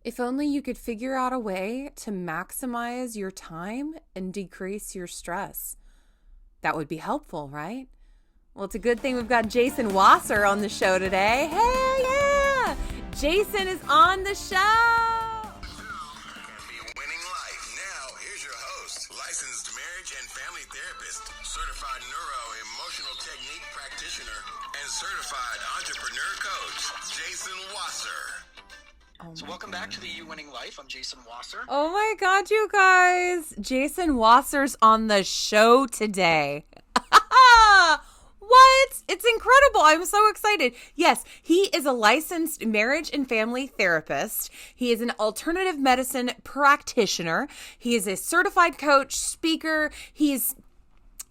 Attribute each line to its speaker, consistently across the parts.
Speaker 1: If only you could figure out a way to maximize your time and decrease your stress. That would be helpful, right? Well, it's a good thing we've got Jason Wasser on the show today. Hey, yeah! Jason is on the show!
Speaker 2: Licensed marriage and family therapist, certified neuro-emotional technique practitioner, and certified entrepreneur coach, Jason Wasser.
Speaker 3: So welcome back to the You Winning Life. I'm Jason Wasser.
Speaker 1: Oh my God, you guys. Jason Wasser's on the show today. What? It's incredible. I'm so excited. Yes, he is a licensed marriage and family therapist. He is an alternative medicine practitioner. He is a certified coach, speaker. He's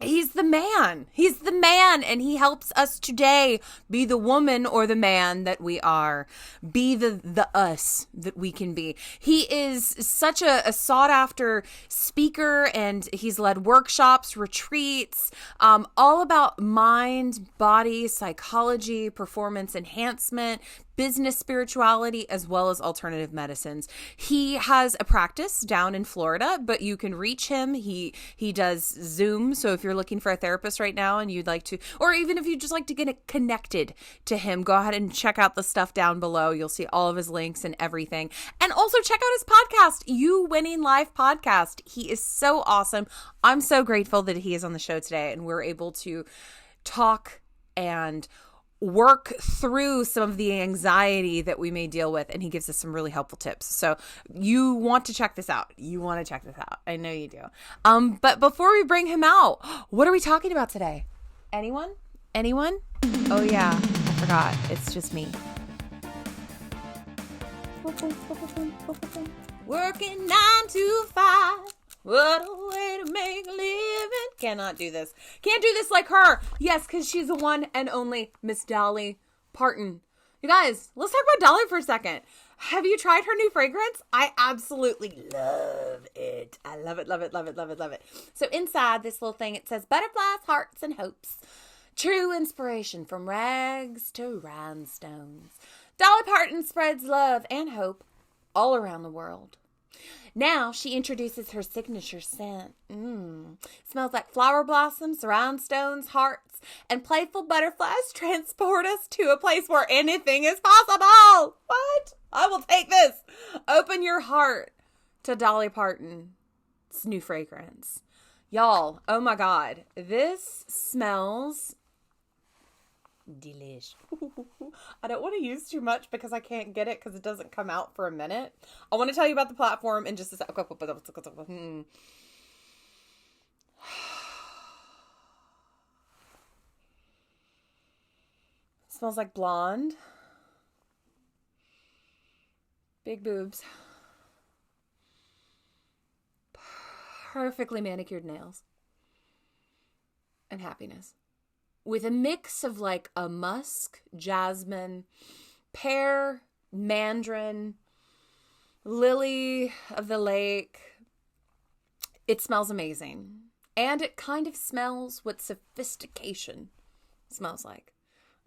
Speaker 1: the man. He's the man, and he helps us today be the woman or the man that we are. Be the us that we can be. He is such a sought-after speaker, and he's led workshops, retreats, all about mind, body, psychology, performance enhancement, business spirituality, as well as alternative medicines. He has a practice down in Florida, but you can reach him. He does Zoom. So if you're looking for a therapist right now and you'd like to, or even if you just like to get connected to him, go ahead and check out the stuff down below. You'll see all of his links and everything. And also check out his podcast, You Winning Life Podcast. He is so awesome. I'm so grateful that he is on the show today and we're able to talk and work through some of the anxiety that we may deal with, and he gives us some really helpful tips. So you want to check this out. I know you do. But before we bring him out, what are we talking about today? Anyone? Oh yeah, I forgot. It's just me. Working 9 to 5. What a way to make a living. Cannot do this. Can't do this like her. Yes, because she's the one and only Miss Dolly Parton. You guys, let's talk about Dolly for a second. Have you tried her new fragrance? I absolutely love it. I love it, love it, love it, love it, love it. So inside this little thing, it says butterflies, hearts, and hopes. True inspiration from rags to rhinestones. Dolly Parton spreads love and hope all around the world. Now she introduces her signature scent. Smells like flower blossoms, rhinestones, hearts, and playful butterflies transport us to a place where anything is possible. What? I will take this. Open your heart to Dolly Parton's new fragrance. Y'all, oh my God. This smells delish. I don't want to use too much because I can't get it because it doesn't come out for a minute. I want to tell you about the platform in just a second. Smells like blonde. Big boobs. Perfectly manicured nails. And happiness. With a mix of like a musk, jasmine, pear, mandarin, lily of the lake. It smells amazing. And it kind of smells what sophistication smells like.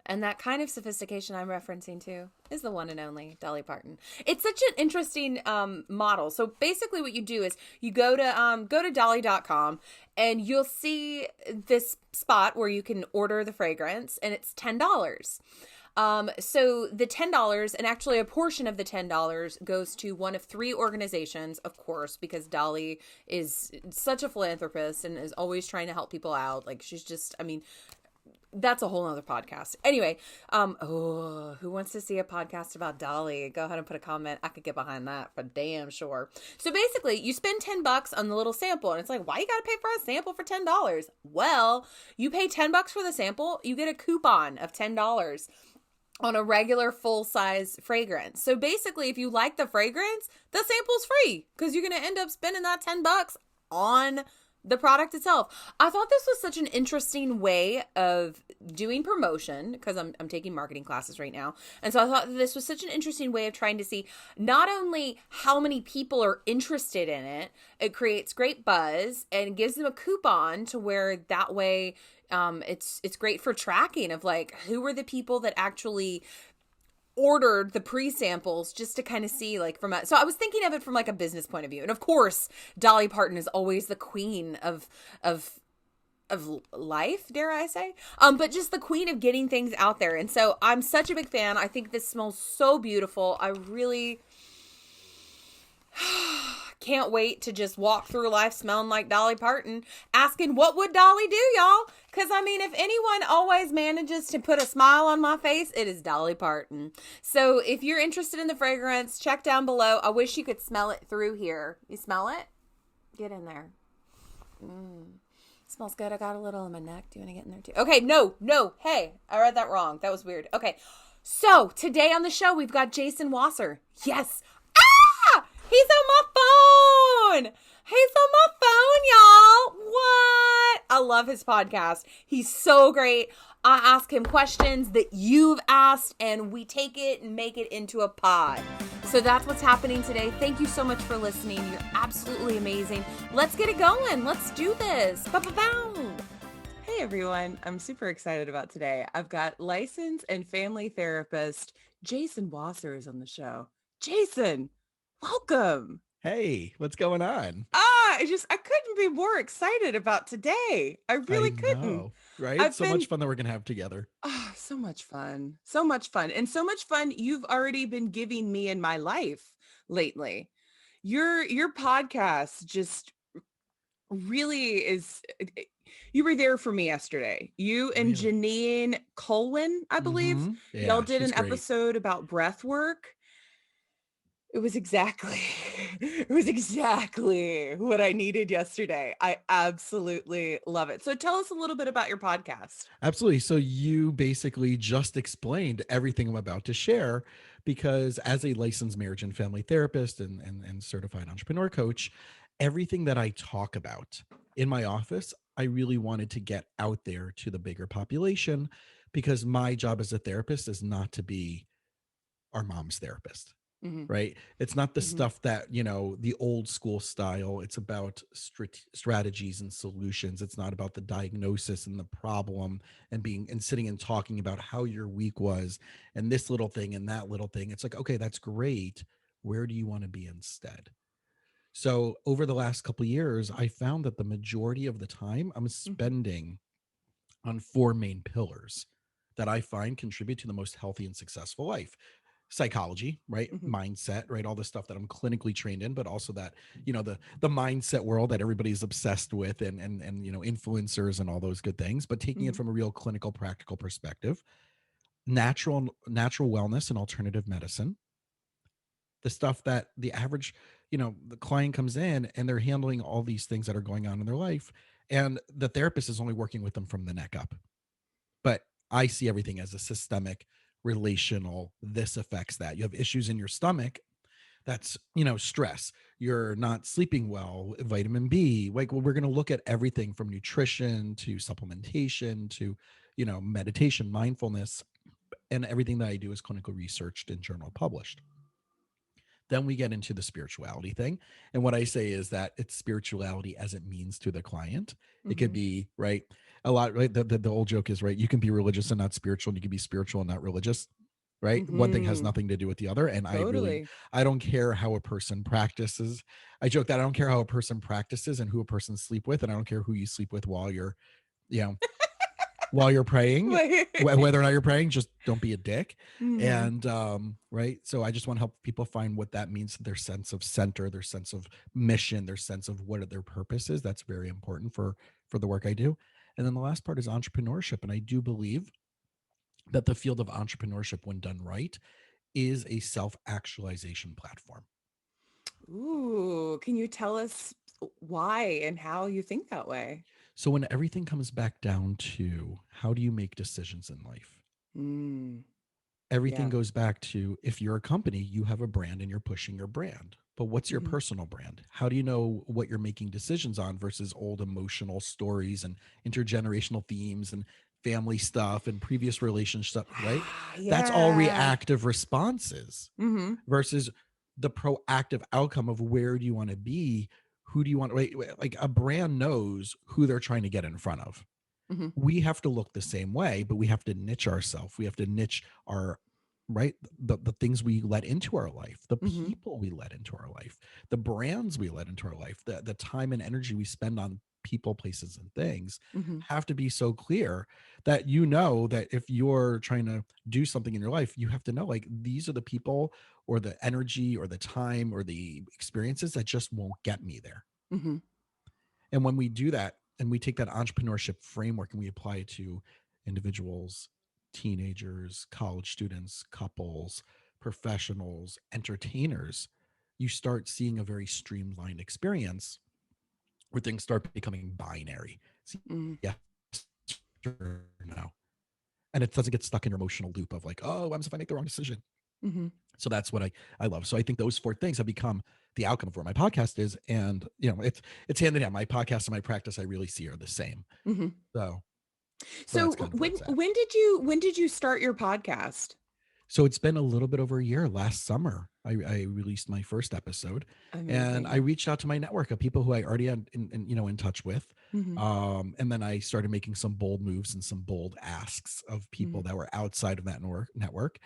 Speaker 1: And that kind of sophistication I'm referencing to is the one and only Dolly Parton. It's such an interesting model. So basically what you do is you go to dolly.com and you'll see this spot where you can order the fragrance and it's $10. So the $10, and actually a portion of the $10 goes to one of 3 organizations, of course, because Dolly is such a philanthropist and is always trying to help people out. Like she's just, that's a whole nother podcast. Anyway, who wants to see a podcast about Dolly? Go ahead and put a comment. I could get behind that for damn sure. So basically, you spend $10 on the little sample, and it's like, why you gotta pay for a sample for $10? Well, you pay $10 for the sample, you get a coupon of $10 on a regular full-size fragrance. So basically, if you like the fragrance, the sample's free because you're gonna end up spending that $10 on the product itself. I thought this was such an interesting way of doing promotion because I'm taking marketing classes right now. And so I thought this was such an interesting way of trying to see not only how many people are interested in it, it creates great buzz and gives them a coupon to where that way it's great for tracking of like who are the people that actually ordered the pre-samples just to kind of see like so I was thinking of it from like a business point of view. And of course, Dolly Parton is always the queen of life, dare I say, but just the queen of getting things out there. And so I'm such a big fan. I think this smells so beautiful. I really can't wait to just walk through life smelling like Dolly Parton, asking what would Dolly do, y'all? Because I mean, if anyone always manages to put a smile on my face, it is Dolly Parton. So if you're interested in the fragrance, check down below. I wish you could smell it through here. You smell it? Get in there. Smells good. I got a little in my neck. Do you want to get in there too? Okay, no. Hey, I read that wrong. That was weird. Okay, so today on the show, we've got Jason Wasser. Yes. He's on my phone. He's on my phone, y'all. What? I love his podcast. He's so great. I ask him questions that you've asked, and we take it and make it into a pod. So that's what's happening today. Thank you so much for listening. You're absolutely amazing. Let's get it going. Let's do this. Ba-ba-bow. Hey, everyone. I'm super excited about today. I've got licensed and family therapist Jason Wasser is on the show. Jason, welcome.
Speaker 4: Hey, what's going on?
Speaker 1: I couldn't be more excited about today. I really couldn't.
Speaker 4: Right? Much fun that we're going to have together.
Speaker 1: Oh, so much fun. So much fun. And so much fun you've already been giving me in my life lately. Your podcast just really is. You were there for me yesterday. You and Janine Colwyn, I believe.
Speaker 4: Yeah,
Speaker 1: y'all did an
Speaker 4: great
Speaker 1: episode about breath work. It was exactly what I needed yesterday. I absolutely love it. So tell us a little bit about your podcast.
Speaker 4: Absolutely. So you basically just explained everything I'm about to share, because as a licensed marriage and family therapist and certified entrepreneur coach, everything that I talk about in my office, I really wanted to get out there to the bigger population, because my job as a therapist is not to be our mom's therapist. Right? It's not the stuff that, the old school style. It's about strategies and solutions. It's not about the diagnosis and the problem and sitting and talking about how your week was and this little thing and that little thing. It's like, okay, that's great. Where do you want to be instead? So over the last couple of years, I found that the majority of the time I'm spending on 4 main pillars that I find contribute to the most healthy and successful life. Psychology, right? Mindset, right? All the stuff that I'm clinically trained in, but also that, the mindset world that everybody's obsessed with and influencers and all those good things, but taking it from a real clinical, practical perspective. Natural wellness and alternative medicine. The stuff that the average, the client comes in and they're handling all these things that are going on in their life, and the therapist is only working with them from the neck up. But I see everything as a systemic, relational. This affects that. You have issues in your stomach. That's, stress. You're not sleeping well, vitamin B. We're going to look at everything from nutrition to supplementation to, meditation, mindfulness, and everything that I do is clinical researched and journal published. Then we get into the spirituality thing. And what I say is that it's spirituality as it means to the client. It could be, right? A lot, right? The old joke is, right? You can be religious and not spiritual, and you can be spiritual and not religious, right? One thing has nothing to do with the other. And totally. I don't care how a person practices. I joke that I don't care how a person practices and who a person sleep with. And I don't care who you sleep with while you're, while you're praying, whether or not you're praying, just don't be a dick. And, right. So I just want to help people find what that means to their sense of center, their sense of mission, their sense of what their purpose is. That's very important for the work I do. And then the last part is entrepreneurship. And I do believe that the field of entrepreneurship, when done right, is a self-actualization platform.
Speaker 1: Ooh, can you tell us why and how you think that way?
Speaker 4: So when everything comes back down to how do you make decisions in life? Everything goes back to, if you're a company, you have a brand and you're pushing your brand. But what's your personal brand? How do you know what you're making decisions on versus old emotional stories and intergenerational themes and family stuff and previous relationships, right? That's all reactive responses versus the proactive outcome of where do you want to be? Who do you want? Like a brand knows who they're trying to get in front of. We have to look the same way, but we have to niche ourselves. We have to niche our right? The things we let into our life, the
Speaker 1: Mm-hmm.
Speaker 4: people we let into our life, the brands we let into our life, the time and energy we spend on people, places, and things
Speaker 1: Mm-hmm.
Speaker 4: have to be so clear that you know that if you're trying to do something in your life, you have to know like these are the people or the energy or the time or the experiences that just won't get me there.
Speaker 1: Mm-hmm.
Speaker 4: And when we do that and we take that entrepreneurship framework and we apply it to individuals, teenagers, college students, couples, professionals, entertainers, you start seeing a very streamlined experience where things start becoming binary. It's
Speaker 1: Mm-hmm.
Speaker 4: yes or no. And it doesn't get stuck in your emotional loop of like, oh, what happens if I make the wrong decision?
Speaker 1: Mm-hmm.
Speaker 4: So that's what I love. So I think those four things have become the outcome of where my podcast is. And you know, it's hand in hand. My podcast and my practice I really see are the same.
Speaker 1: Mm-hmm.
Speaker 4: So that's
Speaker 1: So
Speaker 4: kind of where it's at.
Speaker 1: when did you start your podcast?
Speaker 4: So it's been a little bit over a year. Last summer, I released my first episode, and I
Speaker 1: Amazing.
Speaker 4: reached out to my network of people who I already had in touch with.
Speaker 1: Mm-hmm.
Speaker 4: And then I started making some bold moves and some bold asks of people
Speaker 1: Mm-hmm.
Speaker 4: that were outside of that network.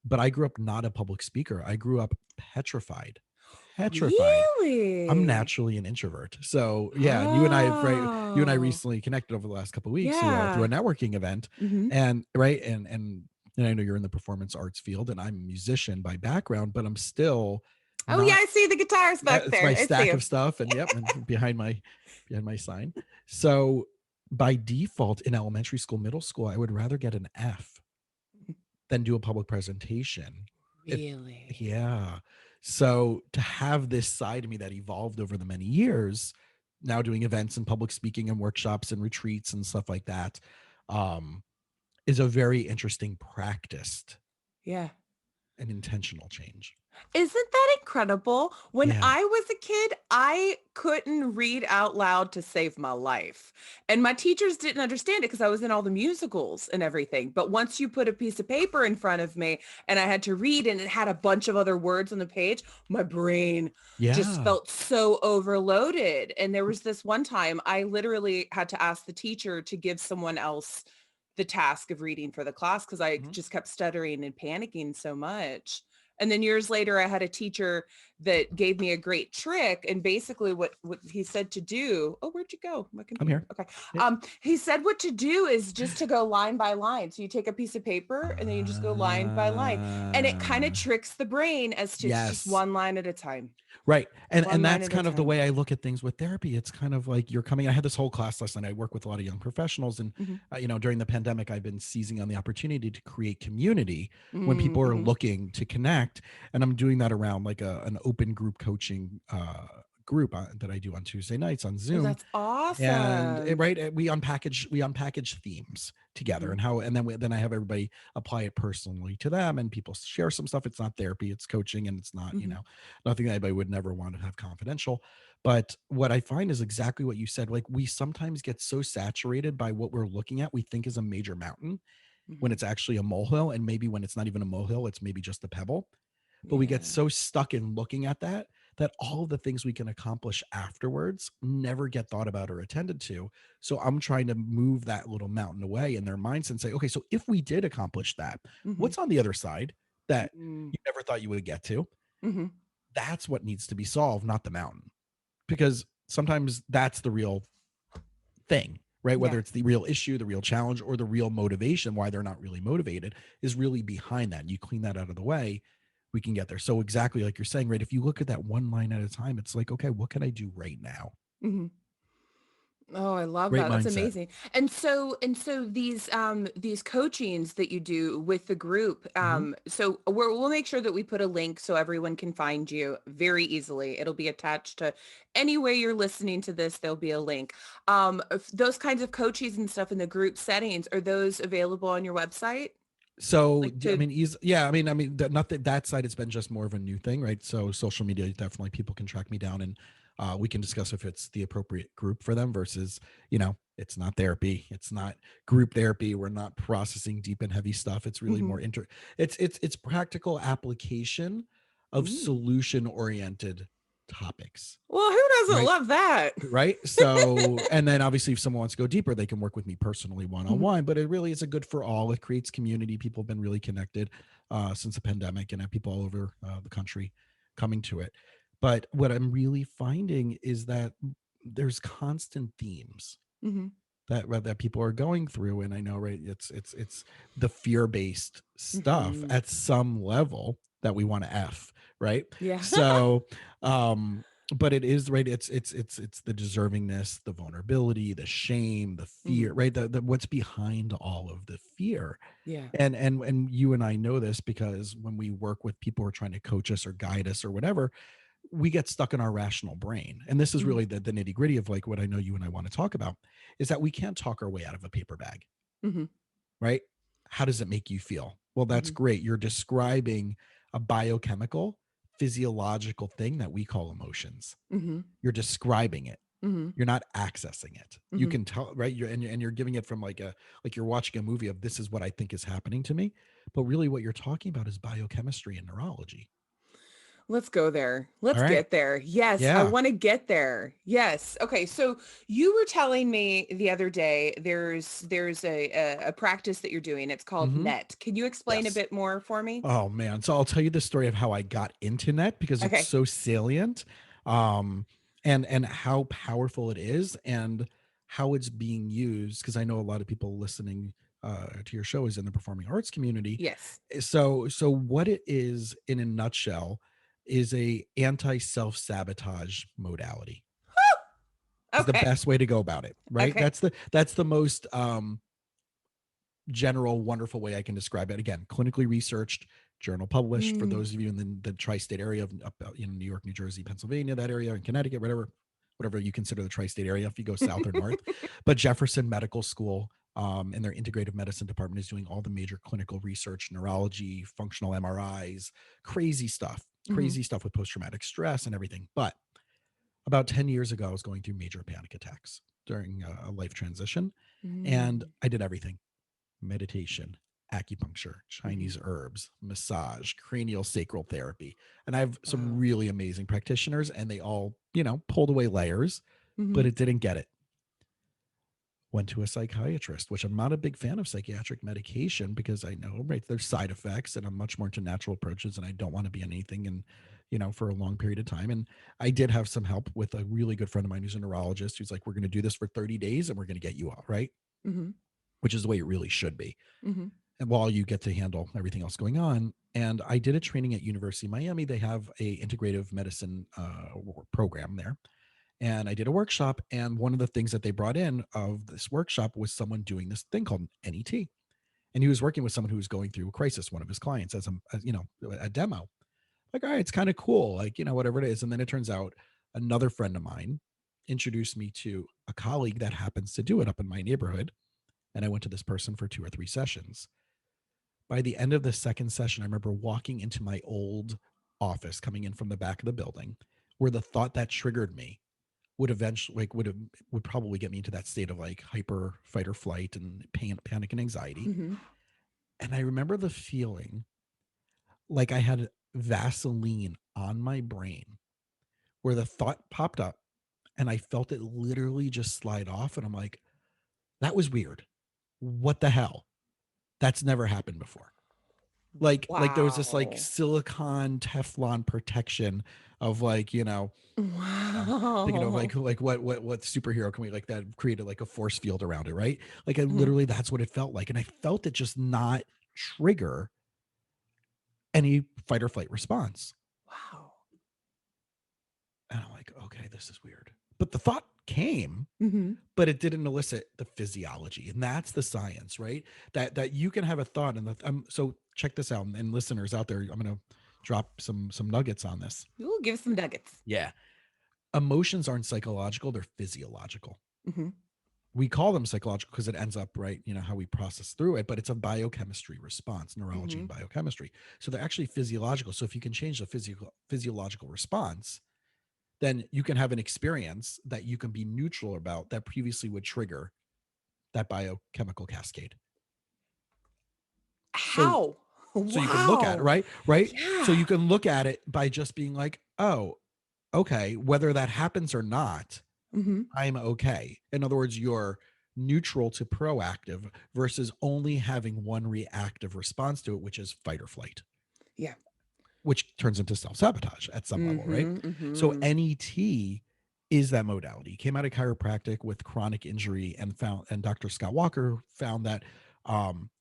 Speaker 4: But I grew up not a public speaker. I grew up petrified, petrified. I'm
Speaker 1: Really?
Speaker 4: naturally an introvert. So yeah, you and I
Speaker 1: Oh,
Speaker 4: recently connected over the last couple of weeks through a
Speaker 1: yeah.
Speaker 4: networking event,
Speaker 1: Mm-hmm.
Speaker 4: and right and I know you're in the performance arts field, and I'm a musician by background, but I'm still
Speaker 1: Oh yeah,
Speaker 4: not.
Speaker 1: I see the guitars back
Speaker 4: It's
Speaker 1: there.
Speaker 4: my
Speaker 1: I see
Speaker 4: stack of
Speaker 1: them.
Speaker 4: stuff, and yep, and behind my sign. So by default, in elementary school, middle school, I would rather get an F than do a public presentation. It,
Speaker 1: Really?
Speaker 4: yeah. So to have this side of me that evolved over the many years, now doing events and public speaking and workshops and retreats and stuff like that, um, is a very interesting practice
Speaker 1: Yeah.
Speaker 4: and intentional change.
Speaker 1: Isn't that incredible? When
Speaker 4: Yeah.
Speaker 1: I was a kid, I couldn't read out loud to save my life. And my teachers didn't understand it because I was in all the musicals and everything. But once you put a piece of paper in front of me and I had to read and it had a bunch of other words on the page, my brain just
Speaker 4: Yeah.
Speaker 1: felt so overloaded. And there was this one time I literally had to ask the teacher to give someone else the task of reading for the class because I
Speaker 4: Mhm.
Speaker 1: just kept stuttering and panicking so much. And then years later, I had a teacher that gave me a great trick. And basically what he said to do, oh, where'd you go? My
Speaker 4: I'm
Speaker 1: computer.
Speaker 4: here.
Speaker 1: Okay.
Speaker 4: Yep.
Speaker 1: He said what to do is just to go line by line. So you take a piece of paper and then you just go line by line. And it kind of
Speaker 4: Uh,
Speaker 1: tricks the brain as to it's just
Speaker 4: yes.
Speaker 1: one line at a time.
Speaker 4: Right.
Speaker 1: One
Speaker 4: And
Speaker 1: line
Speaker 4: that's
Speaker 1: at a
Speaker 4: kind of the
Speaker 1: time.
Speaker 4: way I look at things with therapy. It's kind of like you're coming. I had this whole class last night. I work with a lot of young professionals, and
Speaker 1: Mm-hmm.
Speaker 4: you know, during the pandemic, I've been seizing on the opportunity to create community when people are
Speaker 1: Mm-hmm.
Speaker 4: looking to connect, and I'm doing that around like an open group coaching group that I do on Tuesday nights on
Speaker 1: Oh,
Speaker 4: Zoom.
Speaker 1: that's
Speaker 4: And
Speaker 1: awesome.
Speaker 4: right, we unpackage themes together,
Speaker 1: Mm-hmm.
Speaker 4: and how, and then I have everybody apply it personally to them, and people share some stuff. It's not therapy, it's coaching, and it's not,
Speaker 1: Mm-hmm.
Speaker 4: nothing that anybody would never want to have confidential. But what I find is exactly what you said. Like, we sometimes get so saturated by what we're looking at, we think is a major mountain, when
Speaker 1: Mm-hmm.
Speaker 4: it's actually a molehill, and maybe when it's not even a molehill, it's maybe just a pebble. But we get
Speaker 1: Yeah.
Speaker 4: so stuck in looking at that all of the things we can accomplish afterwards never get thought about or attended to. So I'm trying to move that little mountain away in their minds and say, okay, so if we did accomplish that,
Speaker 1: Mm-hmm.
Speaker 4: what's on the other side that
Speaker 1: Mm-hmm.
Speaker 4: you never thought you would get to?
Speaker 1: Mm-hmm.
Speaker 4: That's what needs to be solved, not the mountain. Because sometimes that's the real thing, right?
Speaker 1: Yeah.
Speaker 4: Whether it's the real issue, the real challenge, or the real motivation, why they're not really motivated, is really behind that. And you clean that out of the way, we can get there. So exactly like you're saying, right? If you look at that one line at a time, it's like, okay, what can I do right now?
Speaker 1: Mm-hmm. Oh, I love
Speaker 4: Great
Speaker 1: that. That's
Speaker 4: mindset.
Speaker 1: amazing. And so these coachings that you do with the group,
Speaker 4: Mhm.
Speaker 1: so we'll make sure that we put a link so everyone can find you very easily. It'll be attached to any way you're listening to this, there'll be a link. If those kinds of coaches and stuff in the group settings, are those available on your website?
Speaker 4: So
Speaker 1: Like
Speaker 4: I
Speaker 1: to
Speaker 4: mean, yeah, not that side. It's been just more of a new thing, right? So social media, definitely people can track me down, and we can discuss if it's the appropriate group for them versus, it's not therapy, it's not group therapy. We're not processing deep and heavy stuff. It's really
Speaker 1: Mhm.
Speaker 4: more it's practical application of
Speaker 1: Mm.
Speaker 4: solution oriented topics.
Speaker 1: Well, who doesn't
Speaker 4: Right.
Speaker 1: love that?
Speaker 4: Right. So, and then obviously if someone wants to go deeper, they can work with me personally one-on-one, but it really is a good for all. It creates community. People have been really connected since the pandemic, and have people all over the country coming to it. But what I'm really finding is that there's constant themes
Speaker 1: Mm-hmm.
Speaker 4: that people are going through. And I know, right, it's the fear-based stuff
Speaker 1: Mm-hmm.
Speaker 4: at some level that we want to F, right?
Speaker 1: Yeah.
Speaker 4: So but it is, right, it's the deservingness, the vulnerability, the shame, the fear, right, the what's behind all of the fear.
Speaker 1: Yeah.
Speaker 4: And you and I know this because when we work with people who are trying to coach us or guide us or whatever, we get stuck in our rational brain. And this is really the nitty gritty of like what I know you and I want to talk about, is that we can't talk our way out of a paper bag,
Speaker 1: Mm-hmm.
Speaker 4: right? How does it make you feel? Well, that's great. You're describing a biochemical, physiological thing that we call emotions.
Speaker 1: Mm-hmm.
Speaker 4: You're describing it.
Speaker 1: Mm-hmm.
Speaker 4: You're not accessing it. You can tell, right? You're giving it from like you're watching a movie of this is what I think is happening to me. But really what you're talking about is biochemistry and neurology.
Speaker 1: Let's go there. Let's
Speaker 4: All right.
Speaker 1: get there. Yes, I
Speaker 4: Yeah.
Speaker 1: want to get there. Yes. Okay. So you were telling me the other day there's a practice that you're doing. It's called
Speaker 4: Mhm.
Speaker 1: NET. Can you explain a
Speaker 4: Yes.
Speaker 1: bit more for me?
Speaker 4: Oh man. So I'll tell you the story of how I got into net because it's
Speaker 1: Okay.
Speaker 4: so salient. And how powerful it is and how it's being used. Cause I know a lot of people listening to your show is in the performing arts community.
Speaker 1: Yes.
Speaker 4: So what it is in a nutshell is a anti-self sabotage modality. Is the
Speaker 1: Okay.
Speaker 4: best way to go about it, right?
Speaker 1: Okay.
Speaker 4: That's the most general, wonderful way I can describe it. Again, clinically researched, journal published. For those of you in the tri-state area of up in New York, New Jersey, Pennsylvania, that area, in Connecticut, whatever you consider the tri-state area, if you go south or north. But Jefferson Medical School and their integrative medicine department is doing all the major clinical research, neurology, functional MRIs, crazy stuff with post-traumatic stress and everything. But about 10 years ago, I was going through major panic attacks during a life transition, and I did everything: meditation, acupuncture, Chinese herbs, massage, cranial sacral therapy. And I have some
Speaker 1: Wow.
Speaker 4: really amazing practitioners, and they all, pulled away layers, but it didn't get it. Went to a psychiatrist, which I'm not a big fan of psychiatric medication because I know, right, there's side effects, and I'm much more into natural approaches, and I don't want to be on anything and for a long period of time. And I did have some help with a really good friend of mine who's a neurologist who's like, we're going to do this for 30 days and we're going to get you out, right? Which is the way it really should be. And while you get to handle everything else going on. And I did a training at University of Miami. They have a integrative medicine program there. And I did a workshop. And one of the things that they brought in of this workshop was someone doing this thing called NET. And he was working with someone who was going through a crisis, one of his clients, as a demo. Like, all right, it's kind of cool, like, whatever it is. And then it turns out another friend of mine introduced me to a colleague that happens to do it up in my neighborhood. And I went to this person for 2 or 3 sessions. By the end of the second session, I remember walking into my old office, coming in from the back of the building, where the thought that triggered me would eventually would probably get me into that state of like hyper fight or flight and panic and anxiety. And I remember the feeling like I had Vaseline on my brain where the thought popped up and I felt it literally just slide off. And I'm like, that was weird. What the hell? That's never happened before. Like there was this like
Speaker 1: Wow.
Speaker 4: silicone Teflon protection of like, thinking of
Speaker 1: Wow.
Speaker 4: like what superhero can we like that created like a force field around it, right? Like I literally, that's what it felt like. And I felt it just not trigger any fight or flight response.
Speaker 1: Wow.
Speaker 4: And I'm like, okay, this is weird. But the thought came, but it didn't elicit the physiology. And that's the science, right? That you can have a thought. And so check this out. And listeners out there, I'm going to drop some nuggets on this.
Speaker 1: Ooh, give us some nuggets.
Speaker 4: Yeah. Emotions aren't psychological. They're physiological. We call them psychological because it ends up, right, how we process through it, but it's a biochemistry response, neurology and biochemistry. So they're actually physiological. So if you can change the physiological response, then you can have an experience that you can be neutral about that previously would trigger that biochemical cascade.
Speaker 1: How?
Speaker 4: So you can look at it, right?
Speaker 1: Yeah.
Speaker 4: So you can look at it by just being like, oh, okay, whether that happens or not,
Speaker 1: Mm-hmm.
Speaker 4: I'm okay. In other words, you're neutral to proactive versus only having one reactive response to it, which is fight or flight,
Speaker 1: Yeah.
Speaker 4: which turns into self-sabotage at some level, right?
Speaker 1: Mm-hmm.
Speaker 4: So
Speaker 1: Mm-hmm.
Speaker 4: NET is that modality. Came out of chiropractic with chronic injury and Dr. Scott Walker found that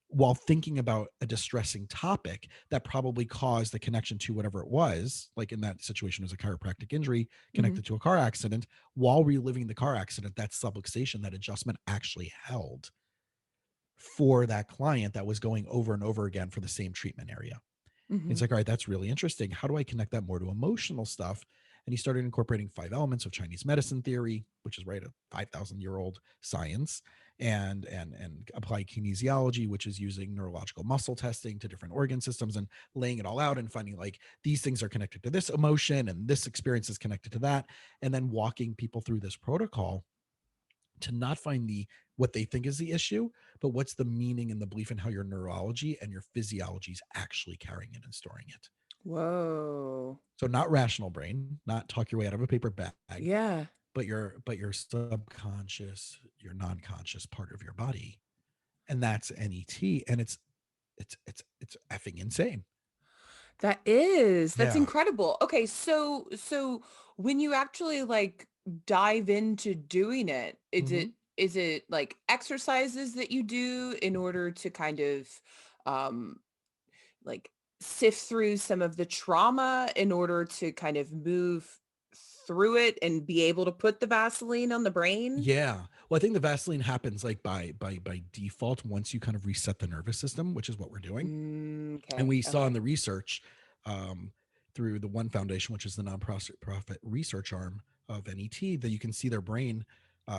Speaker 4: while thinking about a distressing topic that probably caused the connection to whatever it was, like in that situation was a chiropractic injury
Speaker 1: Mm-hmm.
Speaker 4: connected to a car accident, while reliving the car accident, that subluxation, that adjustment actually held for that client that was going over and over again for the same treatment area.
Speaker 1: Mm-hmm.
Speaker 4: He's like, all right, that's really interesting. How do I connect that more to emotional stuff? And he started incorporating 5 elements of Chinese medicine theory, which is right a 5,000-year-old science, and applied kinesiology, which is using neurological muscle testing to different organ systems and laying it all out and finding like these things are connected to this emotion and this experience is connected to that, and then walking people through this protocol to not find the what they think is the issue, but what's the meaning and the belief in how your neurology and your physiology is actually carrying it and storing it.
Speaker 1: Whoa.
Speaker 4: So not rational brain, not talk your way out of a paper bag,
Speaker 1: Yeah.
Speaker 4: but your subconscious, your non-conscious part of your body. And that's NET. And it's effing insane.
Speaker 1: That's
Speaker 4: Yeah.
Speaker 1: incredible. Okay, so when you actually like dive into doing it,
Speaker 4: Mm-hmm.
Speaker 1: is it like exercises that you do in order to kind of um like sift through some of the trauma in order to kind of move through it and be able to put the Vaseline on the brain?
Speaker 4: Yeah. Well, I think the Vaseline happens like by default once you kind of reset the nervous system, which is what we're doing.
Speaker 1: Mm,
Speaker 4: And
Speaker 1: okay.
Speaker 4: we saw in
Speaker 1: Okay.
Speaker 4: the research um, through the One Foundation, which is the nonprofit research arm of NET, that you can see their brain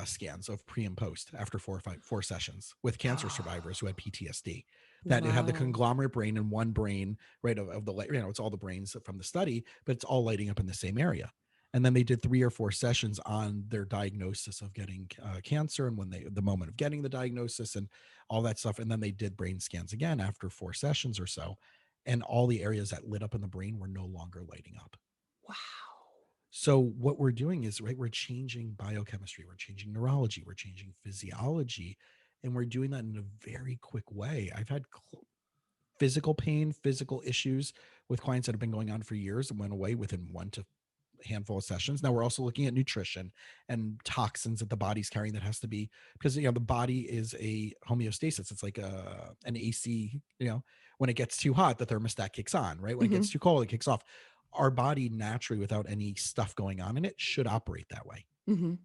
Speaker 4: scans of pre and post after 4 sessions with cancer survivors who had PTSD. That it had the
Speaker 1: Wow.
Speaker 4: conglomerate brain in one brain, right? Of the it's all the brains from the study, but it's all lighting up in the same area. And then they did 3 or 4 sessions on their diagnosis of getting cancer and when the moment of getting the diagnosis and all that stuff. And then they did brain scans again after 4 sessions or so. And all the areas that lit up in the brain were no longer lighting up.
Speaker 1: Wow.
Speaker 4: So what we're doing is, right, we're changing biochemistry, we're changing neurology, we're changing physiology, and we're doing that in a very quick way. I've had physical pain, physical issues with clients that have been going on for years and went away within 1 to handful of sessions. Now we're also looking at nutrition and toxins that the body's carrying that has to be, because the body is a homeostasis. It's like an AC, when it gets too hot, the thermostat kicks on, right? When it
Speaker 1: Mhm.
Speaker 4: gets too cold, it kicks off. Our body naturally, without any stuff going on in it, should operate that way.
Speaker 1: Mhm.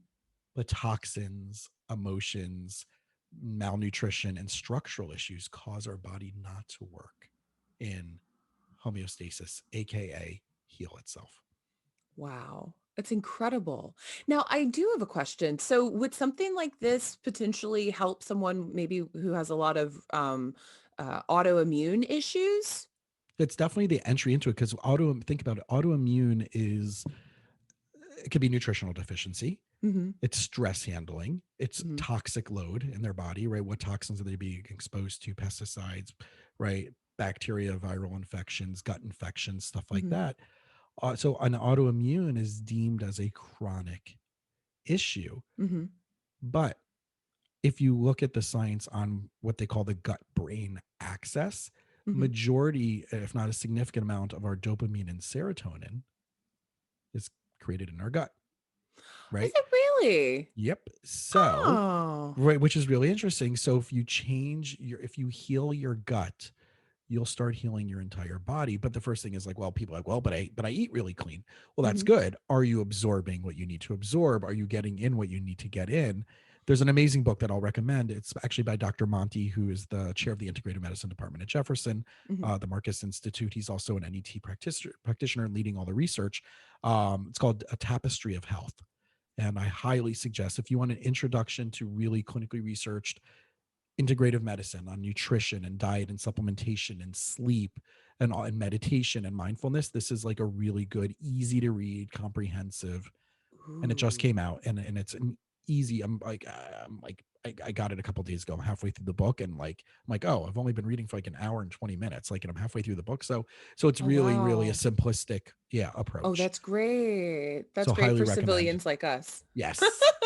Speaker 4: But toxins, emotions, malnutrition, and structural issues cause our body not to work in homeostasis, aka heal itself.
Speaker 1: Wow. That's incredible. Now, I do have a question. So, would something like this potentially help someone maybe who has a lot of autoimmune issues?
Speaker 4: It's definitely the entry into it because think about it, autoimmune is, it could be nutritional deficiency,
Speaker 1: Mhm.
Speaker 4: it's stress handling, it's
Speaker 1: Mhm.
Speaker 4: toxic load in their body, right? What toxins are they being exposed to? Pesticides, right? Bacteria, viral infections, gut infections, stuff like
Speaker 1: Mhm.
Speaker 4: that. So an autoimmune is deemed as a chronic issue.
Speaker 1: Mhm.
Speaker 4: But if you look at the science on what they call the gut brain axis,
Speaker 1: Mhm.
Speaker 4: majority, if not a significant amount of our dopamine and serotonin is created in our gut,
Speaker 1: Is
Speaker 4: right?
Speaker 1: it really?
Speaker 4: Yep. So,
Speaker 1: Oh.
Speaker 4: right, which is really interesting. So if you heal your gut, you'll start healing your entire body. But the first thing is like, well, people are like, well, but I eat really clean. Well, that's
Speaker 1: Mhm.
Speaker 4: good. Are you absorbing what you need to absorb? Are you getting in what you need to get in? There's an amazing book that I'll recommend. It's actually by Dr. Monty, who is the chair of the Integrative Medicine Department at Jefferson,
Speaker 1: Mhm.
Speaker 4: the Marcus Institute. He's also an NET practitioner leading all the research. It's called A Tapestry of Health. And I highly suggest, if you want an introduction to really clinically researched integrative medicine on nutrition and diet and supplementation and sleep and meditation and mindfulness, this is like a really good, easy to read, comprehensive, and it just
Speaker 1: Ooh.
Speaker 4: came out, and it's an easy. I'm like I got it a couple of days ago. I'm halfway through the book, and like I'm like, oh, I've only been reading for like an hour and 20 minutes, like, and I'm halfway through the book. So it's
Speaker 1: Oh,
Speaker 4: really a
Speaker 1: wow.
Speaker 4: simplistic,
Speaker 1: Oh,
Speaker 4: approach.
Speaker 1: that's great. That's
Speaker 4: So
Speaker 1: great
Speaker 4: highly
Speaker 1: for
Speaker 4: recommend.
Speaker 1: civilians like us.
Speaker 4: Yes,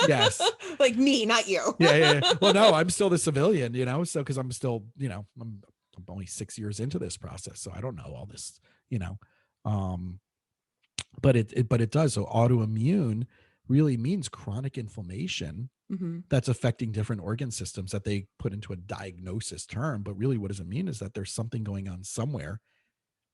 Speaker 4: yes.
Speaker 1: Like me, not you.
Speaker 4: Yeah. Well, no, I'm still the civilian, so because I'm still, I'm only 6 years into this process, so I don't know all this, you know. Um, but it does. So autoimmune really means chronic inflammation
Speaker 1: Hmm.
Speaker 4: that's affecting different organ systems that they put into a diagnosis term. But really, what does it mean is that there's something going on somewhere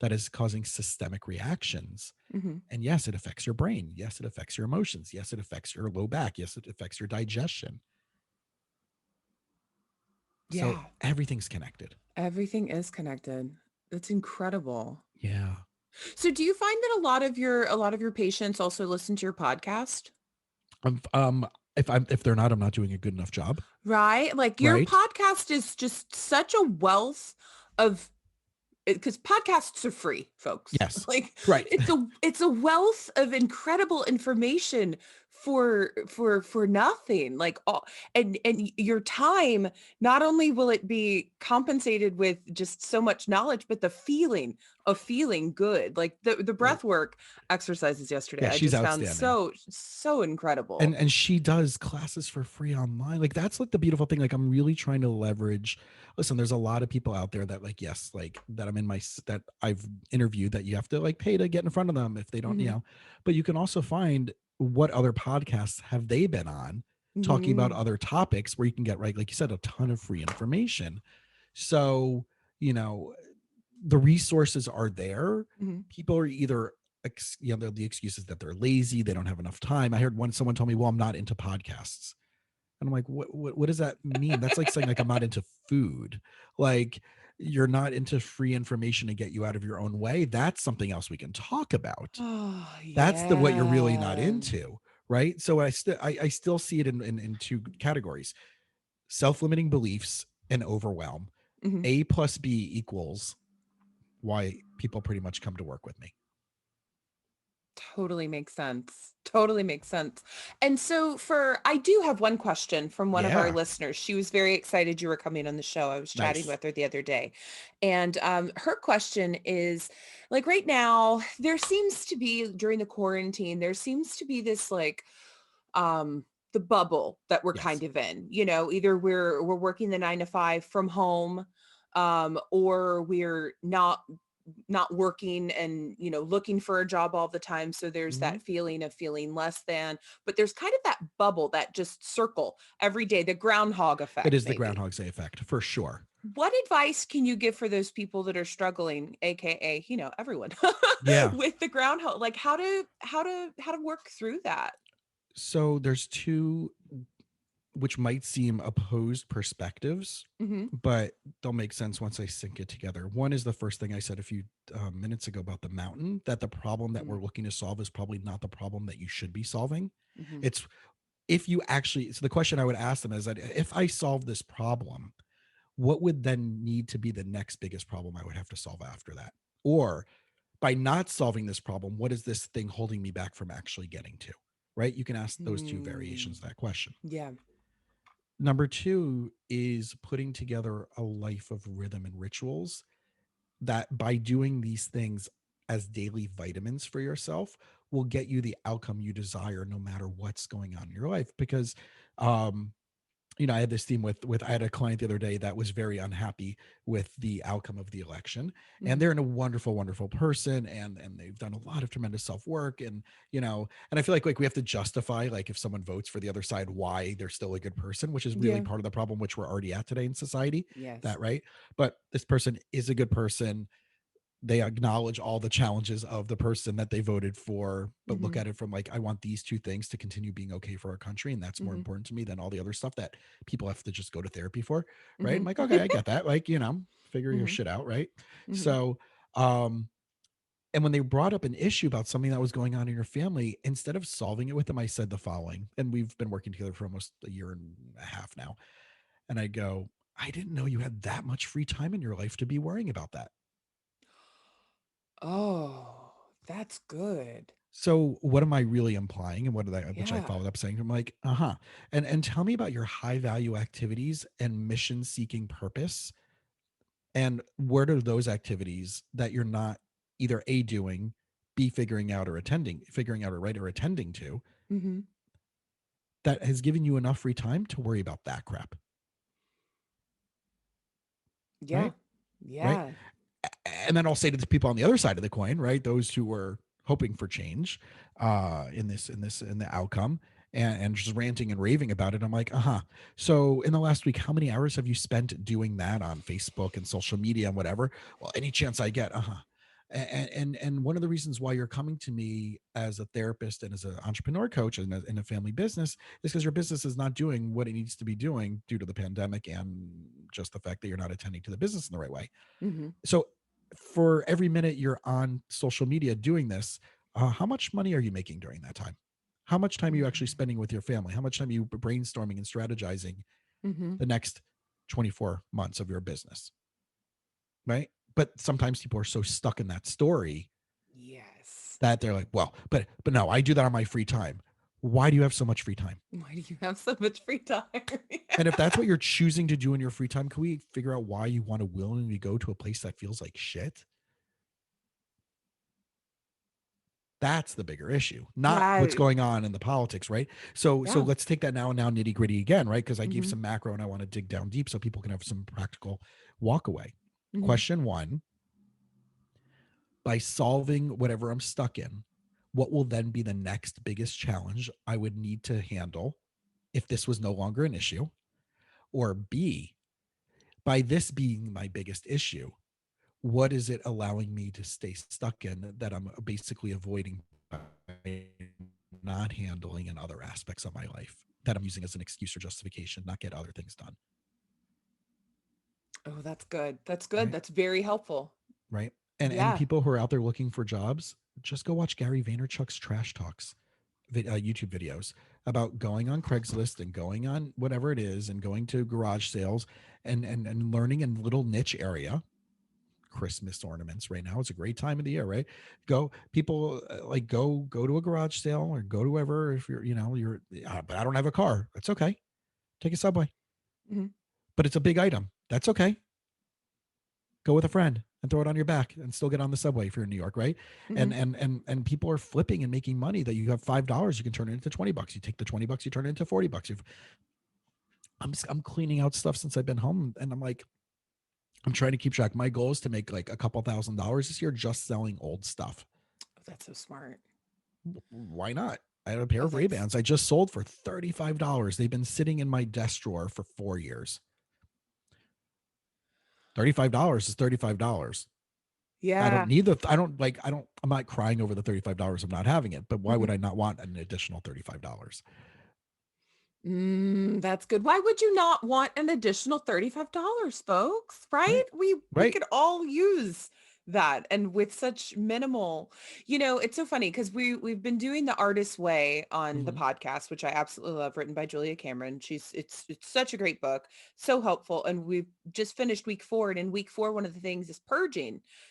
Speaker 4: that is causing systemic reactions.
Speaker 1: Hmm.
Speaker 4: And yes, it affects your brain. Yes, it affects your emotions. Yes, it affects your low back. Yes, it affects your digestion. So
Speaker 1: Yeah.
Speaker 4: everything's connected.
Speaker 1: Everything is connected. That's incredible.
Speaker 4: Yeah.
Speaker 1: So do you find that a lot of your patients also listen to your podcast?
Speaker 4: If they're not, I'm not doing a good enough job.
Speaker 1: Right? Like your
Speaker 4: Right.
Speaker 1: podcast is just such a wealth of, because podcasts are free, folks.
Speaker 4: Yes.
Speaker 1: Like
Speaker 4: Right.
Speaker 1: it's a wealth of incredible information for nothing. Like all, and your time, not only will it be compensated with just so much knowledge, but the feeling of feeling good. Like the breath work exercises yesterday,
Speaker 4: Yeah,
Speaker 1: I
Speaker 4: she's
Speaker 1: just found
Speaker 4: outstanding.
Speaker 1: so incredible.
Speaker 4: And she does classes for free online. Like that's like the beautiful thing. Like I'm really trying to leverage. Listen, there's a lot of people out there that like, yes, like that that I've interviewed that you have to like pay to get in front of them if they don't,
Speaker 1: Hmm.
Speaker 4: but you can also find what other podcasts have they been on talking about
Speaker 1: Hmm.
Speaker 4: other topics where you can get, right, like you said, a ton of free information. So, you know, the resources are there.
Speaker 1: Hmm.
Speaker 4: People are either the excuses that they're lazy, they don't have enough time. I heard someone told me, well, I'm not into podcasts. And I'm like, what does that mean? That's like saying like I'm not into food. Like you're not into free information to get you out of your own way. That's something else we can talk about.
Speaker 1: Oh
Speaker 4: That's the what you're really not
Speaker 1: yeah.
Speaker 4: into. Right. So I still see it in two categories: self-limiting beliefs and overwhelm.
Speaker 1: Hmm.
Speaker 4: A plus B equals why people pretty much come to work with me.
Speaker 1: Totally makes sense. Totally makes sense. And so I do have one question from one of our
Speaker 4: Yeah.
Speaker 1: listeners. She was very excited you were coming on the show. I was chatting
Speaker 4: Nice.
Speaker 1: with her the other day. And her question is, like, right now, there seems to be, during the quarantine, there seems to be this like the bubble that we're kind
Speaker 4: Yes.
Speaker 1: of in. Either we're working the 9 to 5 from home, or we're not working and looking for a job all the time, so there's
Speaker 4: Mhm.
Speaker 1: that feeling of feeling less than, but there's kind of that bubble, that just circle every day, the groundhog
Speaker 4: It
Speaker 1: effect
Speaker 4: is the
Speaker 1: maybe.
Speaker 4: Groundhog Effect for sure.
Speaker 1: What advice can you give for those people that are struggling, aka everyone,
Speaker 4: Yeah.
Speaker 1: with the groundhog, like how to work through that?
Speaker 4: So there's two, which might seem opposed perspectives,
Speaker 1: Hmm.
Speaker 4: but they'll make sense once I sync it together. One is the first thing I said a few minutes ago about the mountain, that the problem that we're looking to solve is probably not the problem that you should be solving.
Speaker 1: Hmm.
Speaker 4: It's if you actually, so the question I would ask them is that if I solve this problem, what would then need to be the next biggest problem I would have to solve after that? Or by not solving this problem, what is this thing holding me back from actually getting to? Right? You can ask those two
Speaker 1: Mm,
Speaker 4: variations of that question.
Speaker 1: yeah.
Speaker 4: Number two is putting together a life of rhythm and rituals that by doing these things as daily vitamins for yourself will get you the outcome you desire no matter what's going on in your life. Because um I had this theme with I had a client the other day that was very unhappy with the outcome of the election, and
Speaker 1: Hmm.
Speaker 4: they're a wonderful, wonderful person, and they've done a lot of tremendous self work, and and I feel like we have to justify, like, if someone votes for the other side, why they're still a good person, which is really
Speaker 1: Yeah.
Speaker 4: part of the problem which we're already at today in society.
Speaker 1: Yes.
Speaker 4: That right, but this person is a good person. They acknowledge all the challenges of the person that they voted for, but look
Speaker 1: Hmm.
Speaker 4: at it from like, I want these two things to continue being okay for our country, and that's more
Speaker 1: Hmm.
Speaker 4: important to me than all the other stuff that people have to just go to therapy for. Right. I'm
Speaker 1: Hmm.
Speaker 4: like, okay, I get that. Like, figure your
Speaker 1: Hmm.
Speaker 4: shit out. Right.
Speaker 1: Hmm.
Speaker 4: So and when they brought up an issue about something that was going on in your family, instead of solving it with them, I said the following, and we've been working together for almost a year and a half now. And I go, I didn't know you had that much free time in your life to be worrying about that.
Speaker 1: Oh, that's good.
Speaker 4: So what am I really implying? And what did I, which I
Speaker 1: Yeah.
Speaker 4: followed up saying, I'm like, uh-huh. And tell me about your high value activities and mission seeking purpose. And where do those activities that you're not either A, doing, B, figuring out or right or attending to,
Speaker 1: Mm-hmm.
Speaker 4: that has given you enough free time to worry about that crap.
Speaker 1: Yeah.
Speaker 4: Right. Right.
Speaker 1: Yeah.
Speaker 4: And then I'll say to the people on the other side of the coin, right, those who were hoping for change in the outcome, and just ranting and raving about it, I'm like, so in the last week, how many hours have you spent doing that on Facebook and social media and whatever? Well, any chance I get. And one of the reasons why you're coming to me as a therapist and as an entrepreneur coach in a family business is because your business is not doing what it needs to be doing due to the pandemic and just the fact that you're not attending to the business in the right way.
Speaker 1: Mm-hmm.
Speaker 4: So for every minute you're on social media doing this, how much money are you making during that time? How much time are you actually spending with your family? How much time are you brainstorming and strategizing
Speaker 1: Mm-hmm.
Speaker 4: the next 24 months of your business? Right. But sometimes people are so stuck in that story
Speaker 1: Yes.
Speaker 4: that they're like, well, but no, I do that on my free time. Why do you have so much free time?
Speaker 1: Why do you have so much free time?
Speaker 4: And if that's what you're choosing to do in your free time, can we figure out why you want to willingly go to a place that feels like shit? That's the bigger issue, not what's
Speaker 1: That.
Speaker 4: going on in the politics, right? So
Speaker 1: Yeah.
Speaker 4: let's take that now nitty gritty again, right? Because I gave
Speaker 1: Mm-hmm.
Speaker 4: some macro and I want to dig down deep so people can have some practical walk away.
Speaker 1: Mm-hmm.
Speaker 4: Question one: by solving whatever I'm stuck in, what will then be the next biggest challenge I would need to handle if this was no longer an issue? Or B, by this being my biggest issue, what is it allowing me to stay stuck in that I'm basically avoiding by not handling in other aspects of my life that I'm using as an excuse or justification, not get other things done?
Speaker 1: Oh, that's good. That's good.
Speaker 4: Right.
Speaker 1: That's very helpful.
Speaker 4: Right. And
Speaker 1: Yeah.
Speaker 4: people who are out there looking for jobs, just go watch Gary Vaynerchuk's trash talks, YouTube videos about going on Craigslist and going on whatever it is and going to garage sales and learning in little niche area. Christmas ornaments right now. It's a great time of the year, right? Go people like go to a garage sale or go to wherever. If you're but I don't have a car. That's okay. Take a subway.
Speaker 1: Mm-hmm.
Speaker 4: But it's a big item. That's okay. Go with a friend and throw it on your back and still get on the subway if you're in New York, right?
Speaker 1: Mm-hmm.
Speaker 4: And people are flipping and making money that you have $5, you can turn it into $20. You take the $20, you turn it into $40. I'm cleaning out stuff since I've been home, and I'm like, I'm trying to keep track. My goal is to make like a couple $1,000s this year just selling old stuff.
Speaker 1: Oh, that's so smart.
Speaker 4: Why not? I had a pair
Speaker 1: Oh,
Speaker 4: of Ray-Bans I just sold for $35. They've been sitting in my desk drawer for 4 years. $35 is $35. I don't
Speaker 1: Yeah.
Speaker 4: need I'm not crying over the $35 of not having it, but why would I not want an additional $35?
Speaker 1: That's good. Why would you not want an additional $35, folks? Right?
Speaker 4: Right.
Speaker 1: We
Speaker 4: Right.
Speaker 1: could all use that, and with such minimal, it's so funny because we've been doing The Artist's Way on the
Speaker 4: Mm-hmm.
Speaker 1: podcast, which I absolutely love, written by Julia Cameron. It's such a great book, so helpful. And we've just finished week 4, and in week 4, one of the things is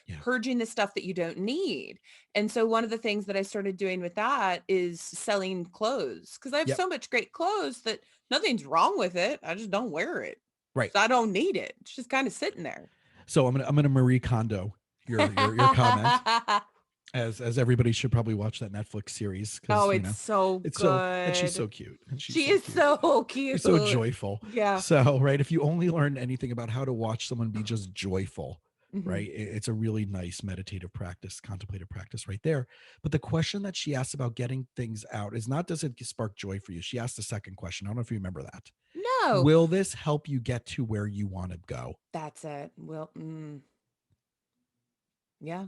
Speaker 4: Yeah.
Speaker 1: purging the stuff that you don't need. And so one of the things that I started doing with that is selling clothes, because I have
Speaker 4: Yep.
Speaker 1: so much great clothes that nothing's wrong with it. I just don't wear it.
Speaker 4: Right.
Speaker 1: So I don't need it. It's just kind of sitting there.
Speaker 4: So I'm gonna Marie Kondo your comment, as everybody should probably watch that Netflix series because
Speaker 1: Oh, it's so
Speaker 4: it's so, and she's so
Speaker 1: good.
Speaker 4: cute and she's
Speaker 1: She
Speaker 4: so
Speaker 1: is
Speaker 4: cute.
Speaker 1: so
Speaker 4: She's
Speaker 1: cute.
Speaker 4: so joyful.
Speaker 1: Yeah.
Speaker 4: So, right, if you only learn anything about how to watch someone be just joyful,
Speaker 1: Mhm.
Speaker 4: right, it's a really nice meditative practice, contemplative practice right there. But the question that she asks about getting things out is not, does it spark joy for you? She asked the second question. I don't know if you remember that.
Speaker 1: No,
Speaker 4: Will this help you get to where you want to go?
Speaker 1: that's it. Well, yeah.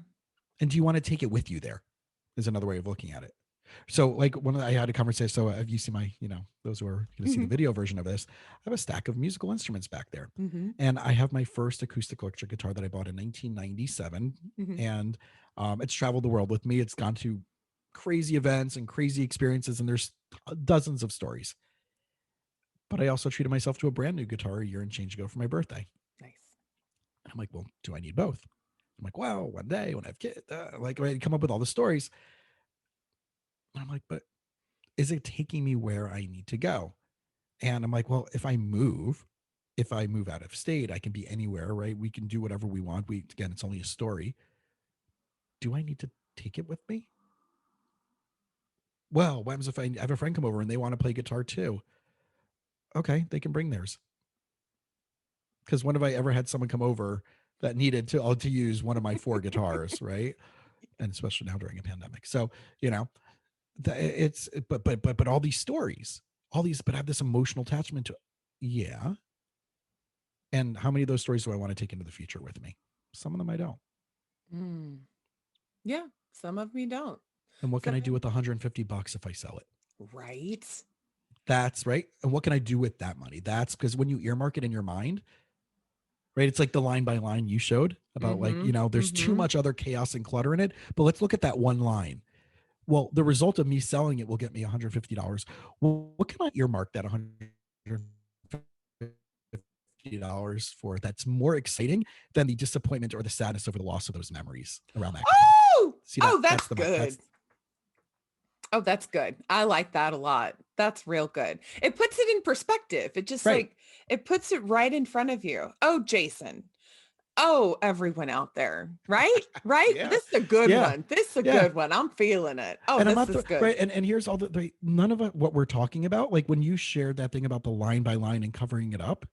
Speaker 4: And do you want to take it with you there? Is another way of looking at it. So, like, I had a conversation. So, have you seen those who are going to see the
Speaker 1: Mhm.
Speaker 4: video version of this? I have a stack of musical instruments back there.
Speaker 1: Mhm.
Speaker 4: And I have my first acoustic electric guitar that I bought in 1997.
Speaker 1: Mhm.
Speaker 4: And it's traveled the world with me. It's gone to crazy events and crazy experiences. And there's dozens of stories. But I also treated myself to a brand new guitar a year and change ago for my birthday.
Speaker 1: Nice.
Speaker 4: And I'm like, well, do I need both? I'm like, well, one day when I have kids, like, I come up with all the stories. I'm like, but is it taking me where I need to go? And I'm like, well, if I move out of state, I can be anywhere, right? We can do whatever we want. Again, it's only a story. Do I need to take it with me? Well, what happens if I have a friend come over and they want to play guitar too? Okay, they can bring theirs. Because when have I ever had someone come over that needed to use one of my 4 guitars, right? And especially now during a pandemic. So, you know, it's but all these stories, but I have this emotional attachment to, yeah. And how many of those stories do I want to take into the future with me? Some of them I don't.
Speaker 1: Mm. Yeah, some of me don't.
Speaker 4: And what can
Speaker 1: Some
Speaker 4: I do with $150 if I sell it?
Speaker 1: right?
Speaker 4: That's right. And what can I do with that money? That's because when you earmark it in your mind, right? It's like the line by line you showed about like, there's too much other chaos and clutter in it. But let's look at that one line. Well, the result of me selling it will get me $150. Well, what can I earmark that $150 for that's more exciting than the disappointment or the sadness over the loss of those memories around that?
Speaker 1: Oh,
Speaker 4: See, that's
Speaker 1: good. Oh, that's good. I like that a lot. That's real good. It puts it in perspective. It just
Speaker 4: right.
Speaker 1: like, it puts it right in front of you. Oh, Jason. Oh, everyone out there. Right? Right?
Speaker 4: Yeah.
Speaker 1: This is a good one. This is a good one. I'm feeling it. Oh,
Speaker 4: and
Speaker 1: this is good.
Speaker 4: Right. And here's all none of what we're talking about. Like when you shared that thing about the line by line and covering it up,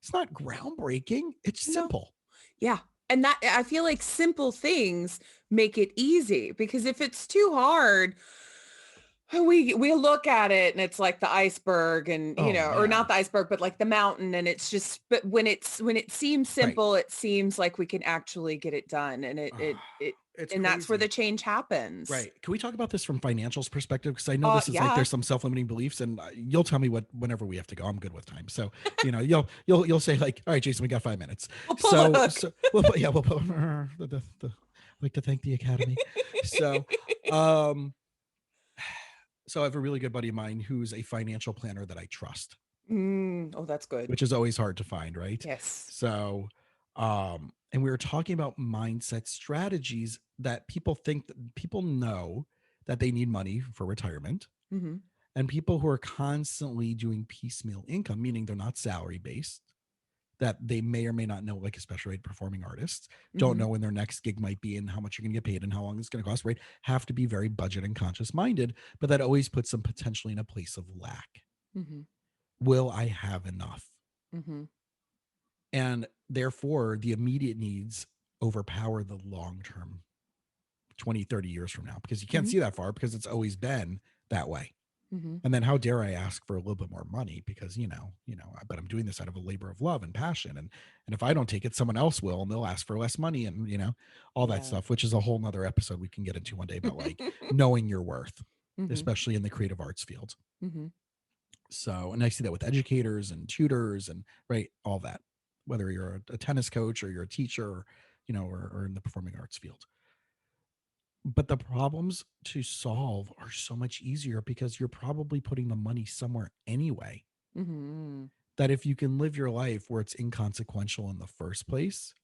Speaker 4: it's not groundbreaking. It's simple.
Speaker 1: Yeah. And that I feel like simple things make it easy, because if it's too hard, we look at it and it's like the iceberg, and or not the iceberg, but like the mountain, and it's just, but when it seems simple, it seems like we can actually get it done, and it's and that's where the change happens.
Speaker 4: Right. Can we talk about this from financials perspective? Because I know this is like there's some self-limiting beliefs, and you'll tell me whenever we have to go. I'm good with time. So you'll say like, all right, Jason, we got 5 minutes.
Speaker 1: We'll pull the hook.
Speaker 4: We'll pull I'd like to thank the Academy. So I have a really good buddy of mine who's a financial planner that I trust.
Speaker 1: Oh, that's good.
Speaker 4: Which is always hard to find, right?
Speaker 1: Yes.
Speaker 4: So, and we were talking about mindset strategies that people know that they need money for retirement.
Speaker 1: Mm-hmm.
Speaker 4: And people who are constantly doing piecemeal income, meaning they're not salary based, that they may or may not know, like especially performing artists, don't know when their next gig might be and how much you're going to get paid and how long it's going to cost, right? Have to be very budget and conscious minded, but that always puts them potentially in a place of lack.
Speaker 1: Mm-hmm.
Speaker 4: Will I have enough?
Speaker 1: Mm-hmm.
Speaker 4: And therefore, the immediate needs overpower the long-term 20, 30 years from now, because you can't see that far because it's always been that way.
Speaker 1: Mm-hmm.
Speaker 4: And then how dare I ask for a little bit more money because, but I'm doing this out of a labor of love and passion. And if I don't take it, someone else will, and they'll ask for less money and, all that stuff, which is a whole nother episode we can get into one day about like knowing your worth, especially in the creative arts field.
Speaker 1: Mm-hmm.
Speaker 4: So, and I see that with educators and tutors and all that, whether you're a tennis coach or you're a teacher, or, or in the performing arts field. But the problems to solve are so much easier because you're probably putting the money somewhere anyway.
Speaker 1: Mm-hmm.
Speaker 4: That if you can live your life where it's inconsequential in the first place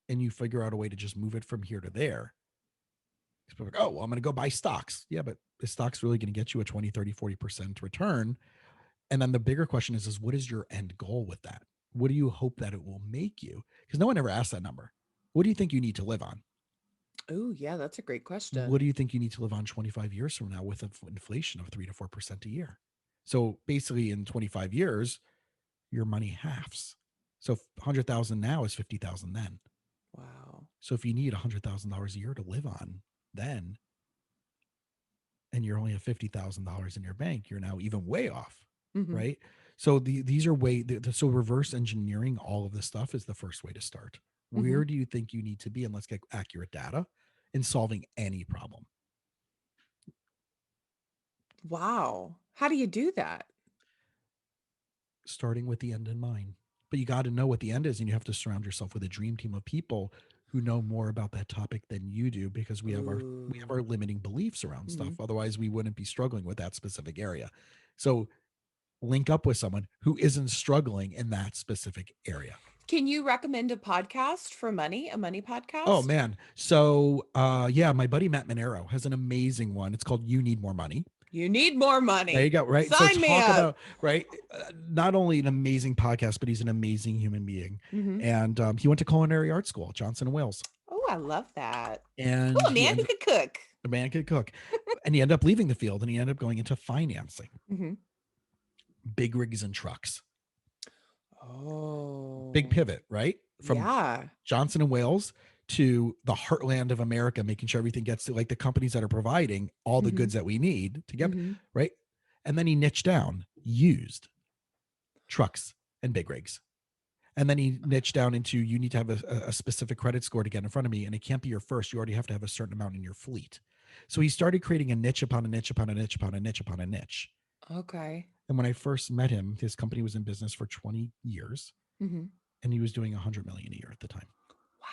Speaker 4: and you figure out a way to just move it from here to there. People are like, oh, well, I'm going to go buy stocks. Yeah, but the stock's really going to get you a 20, 30, 40% return. And then the bigger question is what is your end goal with that? What do you hope that it will make you? Because no one ever asked that number. What do you think you need to live on?
Speaker 1: Oh, yeah, that's a great question.
Speaker 4: What do you think you need to live on 25 years from now with inflation of 3 to 4% a year? So basically in 25 years, your money halves. So 100,000 now is 50,000 then.
Speaker 1: Wow.
Speaker 4: So if you need $100,000 a year to live on then, and you're only at $50,000 in your bank, you're now even way off, right? So these are so reverse engineering all of this stuff is the first way to start. Where do you think you need to be? And let's get accurate data in solving any problem.
Speaker 1: Wow. How do you do that?
Speaker 4: Starting with the end in mind. But you got to know what the end is, and you have to surround yourself with a dream team of people who know more about that topic than you do, because we have our limiting beliefs around stuff. Otherwise, we wouldn't be struggling with that specific area. So link up with someone who isn't struggling in that specific area.
Speaker 1: Can you recommend a podcast for money, a money
Speaker 4: Oh
Speaker 1: podcast?
Speaker 4: man. So yeah, my buddy Matt Monero has an amazing one. It's called You Need More Money.
Speaker 1: You need more
Speaker 4: There you
Speaker 1: money.
Speaker 4: go. Right. So
Speaker 1: Sign me
Speaker 4: talk
Speaker 1: up.
Speaker 4: about, right. Not only an amazing podcast, but he's an amazing human being.
Speaker 1: Mm-hmm.
Speaker 4: And he went to culinary art school, Johnson and Wales.
Speaker 1: Oh, I love that.
Speaker 4: And
Speaker 1: Oh,
Speaker 4: he
Speaker 1: man, who
Speaker 4: ended,
Speaker 1: could cook?
Speaker 4: the man could cook. And he ended up leaving the field and he ended up going into financing,
Speaker 1: Mm-hmm.
Speaker 4: big rigs and trucks.
Speaker 1: Oh.
Speaker 4: Big pivot, right? From
Speaker 1: yeah.
Speaker 4: Johnson and Wales to the heartland of America, making sure everything gets to like the companies that are providing all the
Speaker 1: Mhm.
Speaker 4: goods that we need to get,
Speaker 1: Mhm.
Speaker 4: right? And then he niched down used trucks and big rigs. And then he niched down into, you need to have a specific credit score to get in front of me. And it can't be your first. You already have to have a certain amount in your fleet. So he started creating a niche upon a niche upon a niche upon a niche upon a niche.
Speaker 1: Okay.
Speaker 4: And when I first met him, his company was in business for 20 years
Speaker 1: Mhm.
Speaker 4: and he was doing 100 million a year at the time.
Speaker 1: Wow.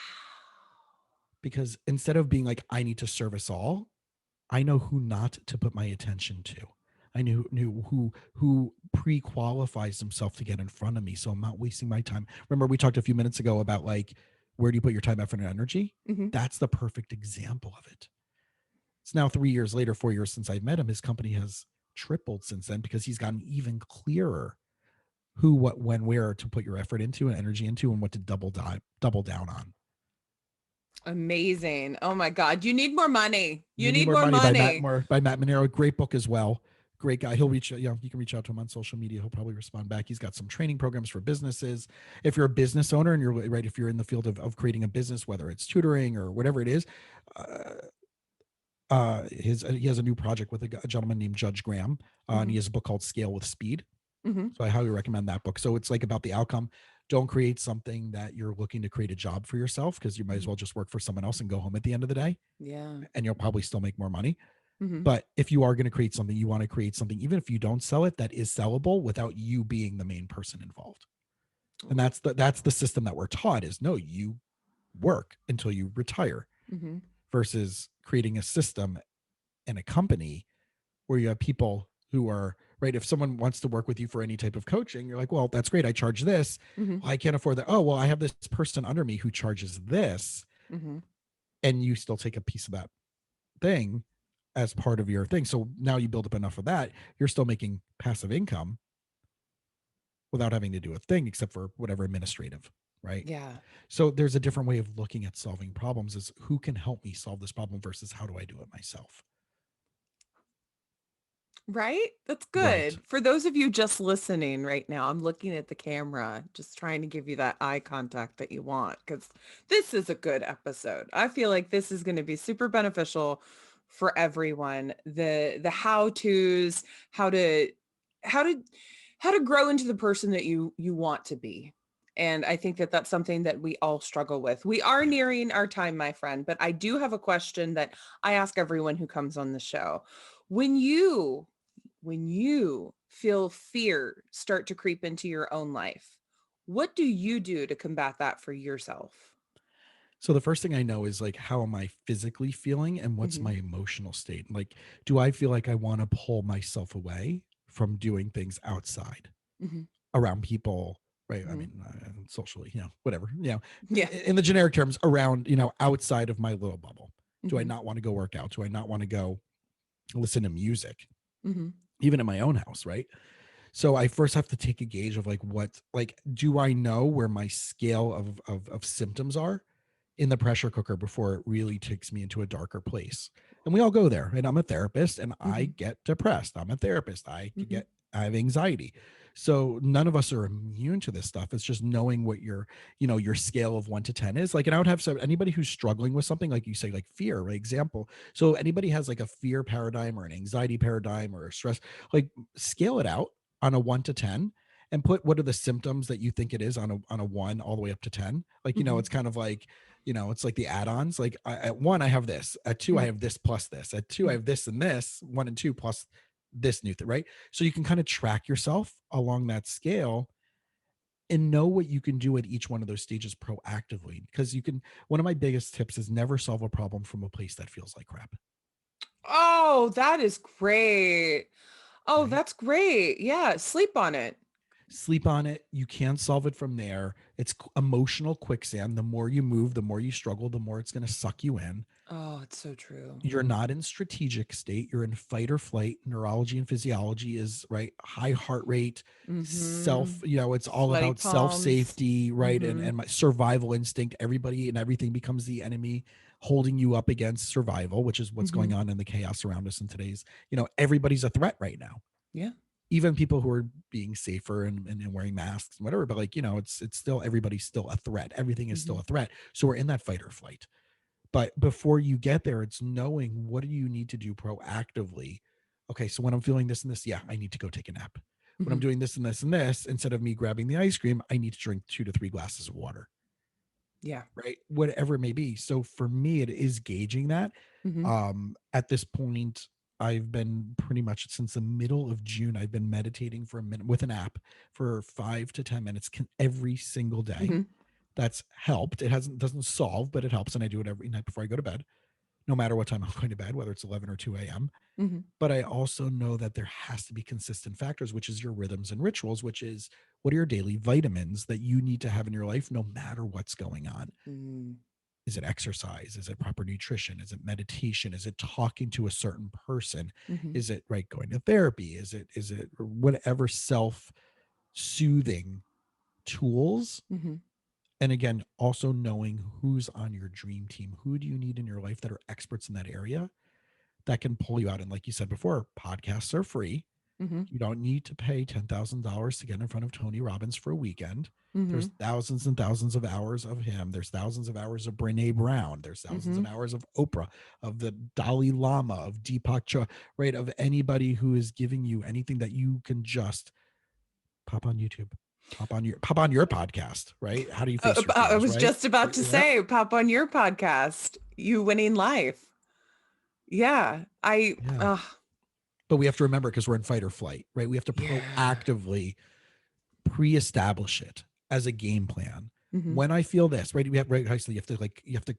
Speaker 4: Because instead of being like, I need to service all, I know who not to put my attention to. I knew who pre-qualifies himself to get in front of me. So I'm not wasting my time. Remember, we talked a few minutes ago about like, where do you put your time, effort, and energy?
Speaker 1: Mhm.
Speaker 4: That's the perfect example of it. It's now 3 years later, 4 years since I've met him. His company has tripled since then because he's gotten even clearer who, what, when, where to put your effort into and energy into and what to double down on.
Speaker 1: Amazing. Oh my God. You need more money. You
Speaker 4: Need
Speaker 1: need
Speaker 4: More
Speaker 1: more
Speaker 4: Money
Speaker 1: money.
Speaker 4: by Matt Monero. Great book as well. Great guy. He'll reach, you can reach out to him on social media. He'll probably respond back. He's got some training programs for businesses. If you're a business owner and you're right, if you're in the field of creating a business, whether it's tutoring or whatever it is, he has a new project with a gentleman named Judge Graham, and he has a book called Scale with Speed.
Speaker 1: Mm-hmm.
Speaker 4: So I highly recommend that book. So it's like about the outcome. Don't create something that you're looking to create a job for yourself, because you might as well just work for someone else and go home at the end of the day.
Speaker 1: Yeah.
Speaker 4: And you'll probably still make more money.
Speaker 1: Mm-hmm.
Speaker 4: But if you are going to create something, you want to create something, even if you don't sell it, that is sellable without you being the main person involved. And that's the system that we're taught is no, you work until you retire,
Speaker 1: Mm-hmm.
Speaker 4: versus creating a system and a company where you have people who are right. If someone wants to work with you for any type of coaching, you're like, well, that's great. I charge this.
Speaker 1: Mm-hmm.
Speaker 4: Well, I can't afford that. Oh, well, I have this person under me who charges this.
Speaker 1: Mm-hmm.
Speaker 4: And you still take a piece of that thing as part of your thing. So now you build up enough of that, you're still making passive income without having to do a thing except for whatever administrative, right?
Speaker 1: Yeah.
Speaker 4: So there's a different way of looking at solving problems, is who can help me solve this problem versus how do I do it myself?
Speaker 1: Right? That's good.
Speaker 4: Right.
Speaker 1: For those of you just listening right now, I'm looking at the camera, just trying to give you that eye contact that you want, because this is a good episode. I feel like this is going to be super beneficial for everyone. The how-tos, how to grow into the person that you want to be. And I think that that's something that we all struggle with. We are nearing our time, my friend, but I do have a question that I ask everyone who comes on the show. When you feel fear start to creep into your own life, what do you do to combat that for yourself?
Speaker 4: So the first thing I know is like, how am I physically feeling and what's
Speaker 1: Mhm.
Speaker 4: my emotional state? Like, do I feel like I want to pull myself away from doing things outside
Speaker 1: Mhm.
Speaker 4: around people, right? I
Speaker 1: Mhm.
Speaker 4: mean, socially, whatever,
Speaker 1: Yeah.
Speaker 4: in the generic terms around, outside of my little bubble. Do I
Speaker 1: Mhm.
Speaker 4: not want to go work out? Do I not want to go listen to music,
Speaker 1: Mhm.
Speaker 4: even in my own house, right? So I first have to take a gauge of do I know where my scale of symptoms are in the pressure cooker before it really takes me into a darker place? And we all go there. And I'm a therapist and I
Speaker 1: Mhm.
Speaker 4: get depressed. I'm a therapist. I
Speaker 1: Mhm.
Speaker 4: have anxiety. So none of us are immune to this stuff. It's just knowing what your scale of 1 to 10 is. Like, and I would have anybody who's struggling with something, like you say, like fear, right? Example. So anybody has like a fear paradigm or an anxiety paradigm or a stress, like scale it out on a 1 to 10 and put what are the symptoms that you think it is on a 1 all the way up to 10. Like,
Speaker 1: Mhm.
Speaker 4: it's kind of like, it's like the add-ons. Like at 1, I have this. At 2, I
Speaker 1: Mhm.
Speaker 4: have this plus this. At 2, I have this and this. 1 and 2 plus this new thing, right? So you can kind of track yourself along that scale and know what you can do at each one of those stages proactively. Because one of my biggest tips is never solve a problem from a place that feels like crap.
Speaker 1: Oh, that is great. Oh,
Speaker 4: Right?
Speaker 1: that's great. Yeah. Sleep on it.
Speaker 4: sleep on it. You can't solve it from there. It's emotional quicksand. The more you move, the more you struggle, the more it's going to suck you in.
Speaker 1: Oh, it's so true.
Speaker 4: You're not in strategic state. You're in fight or flight. Neurology and physiology is right. High heart rate, self, it's all
Speaker 1: Sweaty
Speaker 4: about
Speaker 1: palms.
Speaker 4: self-safety, right? And my survival instinct, everybody and everything becomes the enemy, holding you up against survival, which is what's going on in the chaos around us in today's, everybody's a threat right now.
Speaker 1: Yeah.
Speaker 4: Even people who are being safer and wearing masks and whatever, but like, it's still, everybody's still a threat. Everything is still a threat. So we're in that fight or flight. But before you get there, it's knowing what do you need to do proactively. Okay, so when I'm feeling this and this, yeah, I need to go take a nap. When I'm doing this and this and this, instead of me grabbing the ice cream, I need to drink 2 to 3 glasses of water.
Speaker 1: Yeah.
Speaker 4: Right. Whatever it may be. So for me, it is gauging that. At this point, I've been pretty much since the middle of June, I've been meditating for a minute with an app for 5 to 10 minutes every single day. That's helped. It doesn't solve, but it helps. And I do it every night before I go to bed, no matter what time I'm going to bed, whether it's 11 or 2 a.m. But I also know that there has to be consistent factors, which is your rhythms and rituals, which is what are your daily vitamins that you need to have in your life, no matter what's going on. Is it exercise? Is it proper nutrition? Is it meditation? Is it talking to a certain person? Is it going to therapy? Is it whatever self-soothing tools? And again, also knowing who's on your dream team. Who do you need in your life that are experts in that area that can pull you out? And like you said before, podcasts are free. You don't need to pay $10,000 to get in front of Tony Robbins for a weekend. There's thousands and thousands of hours of him. There's thousands of hours of Brene Brown. There's thousands of hours of Oprah, of the Dalai Lama, of Deepak Chopra, right? Of anybody who is giving you anything that you can just pop on YouTube. Pop on your podcast, right? How do you face your fears,
Speaker 1: I was
Speaker 4: right?
Speaker 1: just about to say, pop on your podcast, You Winning Life. Yeah.
Speaker 4: But we have to remember, because we're in fight or flight, right? We have to proactively pre-establish it as a game plan. When I feel this, right? You have to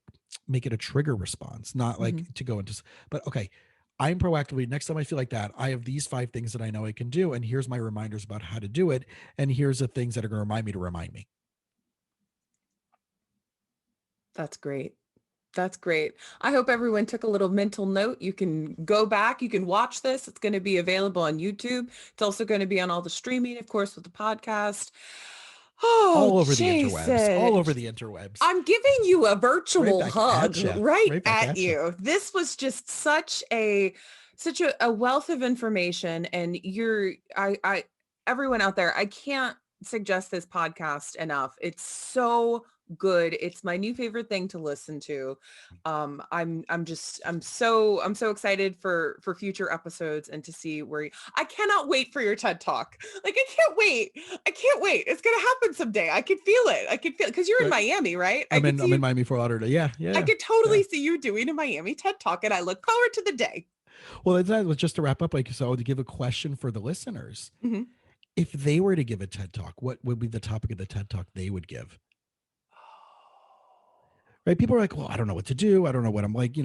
Speaker 4: make it a trigger response, not like to go into, but okay, I'm proactively, next time I feel like that, I have these 5 things that I know I can do. And here's my reminders about how to do it. And here's the things that are going to remind me.
Speaker 1: That's great. That's great. I hope everyone took a little mental note. You can go back, you can watch this. It's going to be available on YouTube. It's also going to be on all the streaming, of course, with the podcast. Oh,
Speaker 4: all over
Speaker 1: Jason.
Speaker 4: the interwebs.
Speaker 1: I'm giving you a virtual hug right
Speaker 4: at
Speaker 1: you. This was just such a wealth of information, and everyone out there, I can't suggest this podcast enough. It's so good. It's my new favorite thing to listen to. I'm so excited for future episodes and to see where I cannot wait for your TED Talk. Like, I can't wait. It's going to happen someday. I can feel it because you're in Miami, right?
Speaker 4: I'm in Miami for Lauderdale. Yeah.
Speaker 1: I could totally see you doing a Miami TED Talk, and I look forward to the day.
Speaker 4: Well, just to wrap up, to give a question for the listeners. If they were to give a TED Talk, what would be the topic of the TED Talk they would give? Right. People are like, well, I don't know what to do. I don't know what I'm like,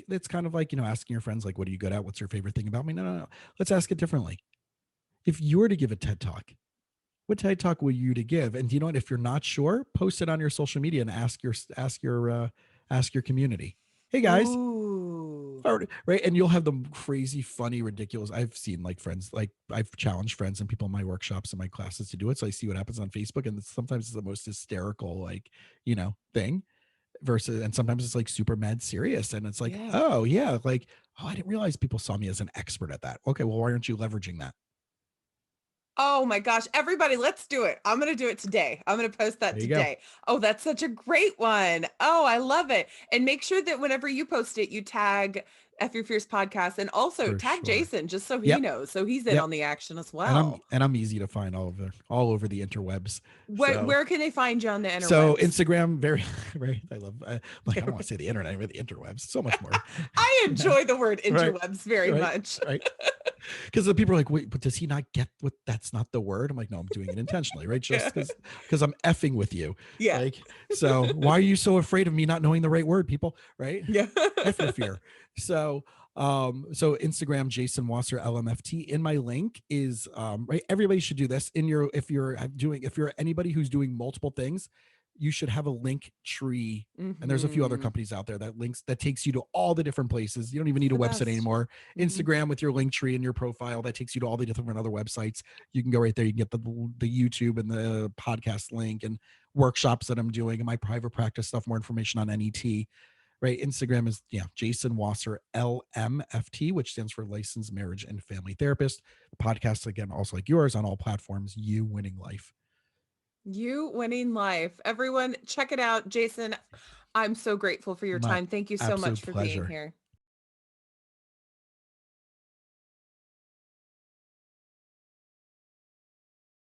Speaker 4: it's kind of like, asking your friends, like, what are you good at? What's your favorite thing about me? No. Let's ask it differently. If you were to give a TED Talk, what TED Talk were you to give? And you know what, if you're not sure, post it on your social media and ask your community. Hey guys.
Speaker 1: Ooh.
Speaker 4: Right. And you'll have the crazy, funny, ridiculous. I've seen friends, I've challenged friends and people in my workshops and my classes to do it. So I see what happens on Facebook, and sometimes it's the most hysterical, thing. And sometimes it's super mad serious, and it's I didn't realize people saw me as an expert at that. Okay, well, why aren't you leveraging that?
Speaker 1: Oh my gosh, everybody, let's do it. I'm going to do it today. I'm going to post that today. Oh, that's such a great one. Oh, I love it. And make sure that whenever you post it, you tag F Your Fierce Podcast, and also tag Jason, just so he knows. So he's in on the action as well.
Speaker 4: And I'm easy to find all over the interwebs.
Speaker 1: Where can they find you on the interwebs?
Speaker 4: So Instagram, very I love, I don't want to say the internet, but the interwebs, so much more.
Speaker 1: I enjoy the word interwebs very much.
Speaker 4: Right. Because the people are like, wait, but does he not get what? That's not the word. I'm like, no, I'm doing it intentionally, right? Just because I'm effing with you.
Speaker 1: Yeah.
Speaker 4: So why are you so afraid of me not knowing the right word, people? Right?
Speaker 1: Yeah.
Speaker 4: F your fear. So So Instagram, Jason Wasser LMFT. In my link is right. Everybody should do this. If you're anybody who's doing multiple things, you should have a link tree. And there's a few other companies out there that takes you to all the different places. You don't even need a website anymore. Instagram with your link tree and your profile, that takes you to all the different other websites. You can go right there. You can get the YouTube and the podcast link and workshops that I'm doing and my private practice stuff, more information on NET. Right. Instagram is Jason Wasser LMFT, which stands for Licensed Marriage and Family Therapist. The podcast, again, also like yours on all platforms, You Winning Life.
Speaker 1: You Winning Life. Everyone, check it out. Jason, I'm so grateful for your time. Thank you so much for being here.